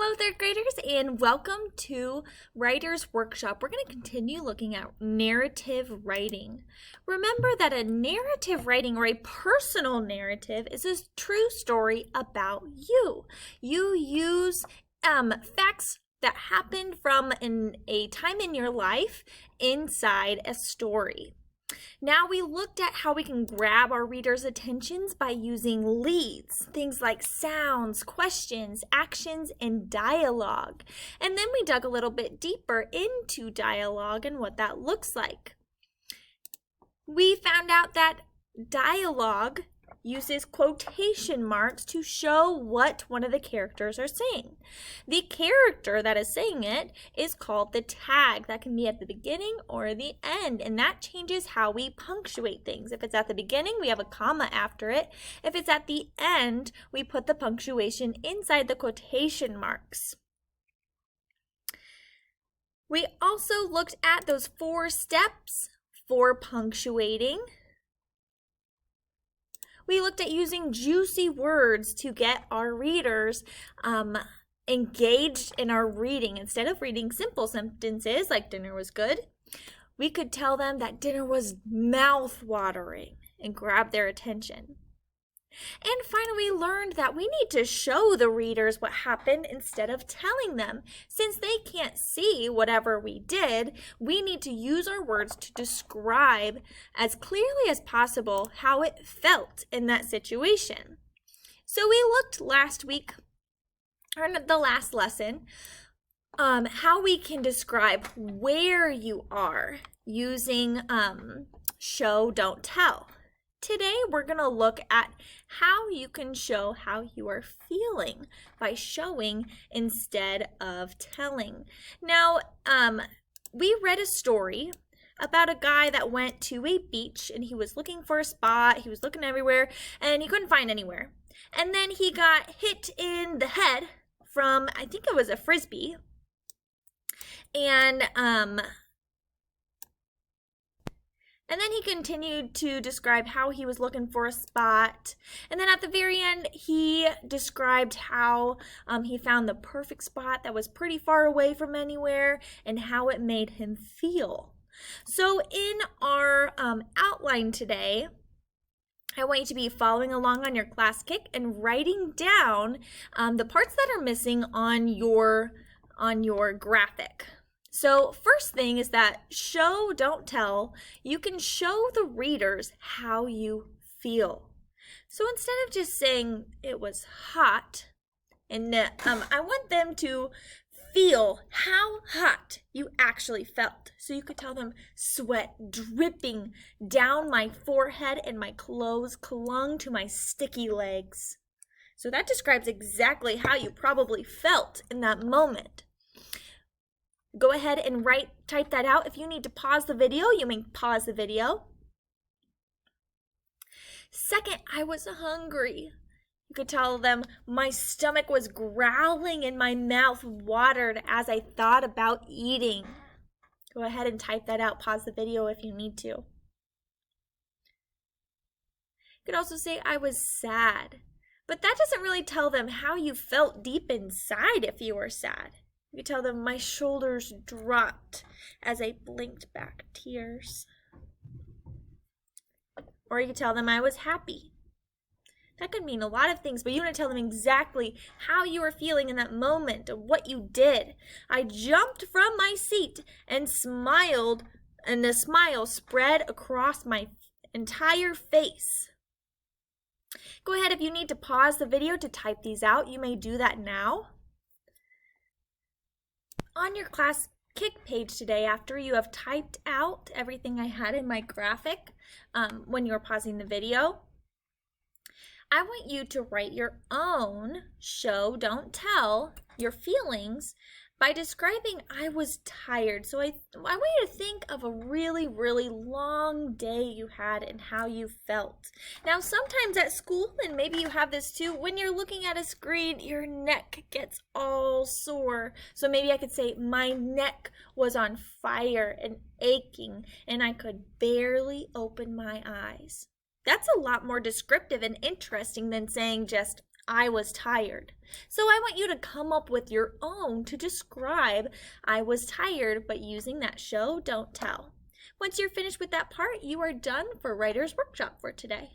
Hello, third graders, and welcome to Writer's Workshop. We're going to continue looking at narrative writing. Remember that a narrative writing or a personal narrative is a true story about you. You use facts that happened from a time in your life inside a story. Now we looked at how we can grab our readers' attentions by using leads, things like sounds, questions, actions, and dialogue. And then we dug a little bit deeper into dialogue and what that looks like. We found out that dialogue uses quotation marks to show what one of the characters are saying. The character that is saying it is called the tag. That can be at the beginning or the end, and that changes how we punctuate things. If it's at the beginning, we have a comma after it. If it's at the end, we put the punctuation inside the quotation marks. We also looked at those 4 steps for punctuating. We looked at using juicy words to get our readers engaged in our reading. Instead of reading simple sentences like dinner was good, we could tell them that dinner was mouth-watering and grab their attention. And finally, we learned that we need to show the readers what happened instead of telling them. Since they can't see whatever we did, we need to use our words to describe as clearly as possible how it felt in that situation. So we looked last week, or the last lesson, how we can describe where you are using show, don't tell. Today, we're going to look at how you can show how you are feeling by showing instead of telling. Now, we read a story about a guy that went to a beach and he was looking for a spot. He was looking everywhere and he couldn't find anywhere. And then he got hit in the head from, I think it was a frisbee. And then he continued to describe how he was looking for a spot. And then at the very end, he described how he found the perfect spot that was pretty far away from anywhere and how it made him feel. So in our outline today, I want you to be following along on your class kick and writing down the parts that are missing on your graphic. So first thing is that show, don't tell. You can show the readers how you feel. So instead of just saying it was hot, and I want them to feel how hot you actually felt. So you could tell them sweat dripping down my forehead and my clothes clung to my sticky legs. So that describes exactly how you probably felt in that moment. Go ahead and type that out. If you need to pause the video, you may pause the video. Second, I was hungry. You could tell them my stomach was growling and my mouth watered as I thought about eating. Go ahead and type that out. Pause the video if you need to. You could also say I was sad, but that doesn't really tell them how you felt deep inside if you were sad. You tell them my shoulders dropped as I blinked back tears. Or you tell them I was happy. That could mean a lot of things, but you want to tell them exactly how you were feeling in that moment of what you did. I jumped from my seat and smiled, and a smile spread across my entire face. Go ahead, if you need to pause the video to type these out, you may do that now. On your class kick page today, after you have typed out everything I had in my graphic when you were pausing the video, I want you to write your own show, don't tell, your feelings by describing I was tired. So I want you to think of a really, really long day you had and how you felt. Now, sometimes at school, and maybe you have this too, when you're looking at a screen, your neck gets all sore. So maybe I could say my neck was on fire and aching, and I could barely open my eyes. That's a lot more descriptive and interesting than saying just I was tired. So I want you to come up with your own to describe I was tired, but using that show, don't tell. Once you're finished with that part, you are done for Writer's Workshop for today.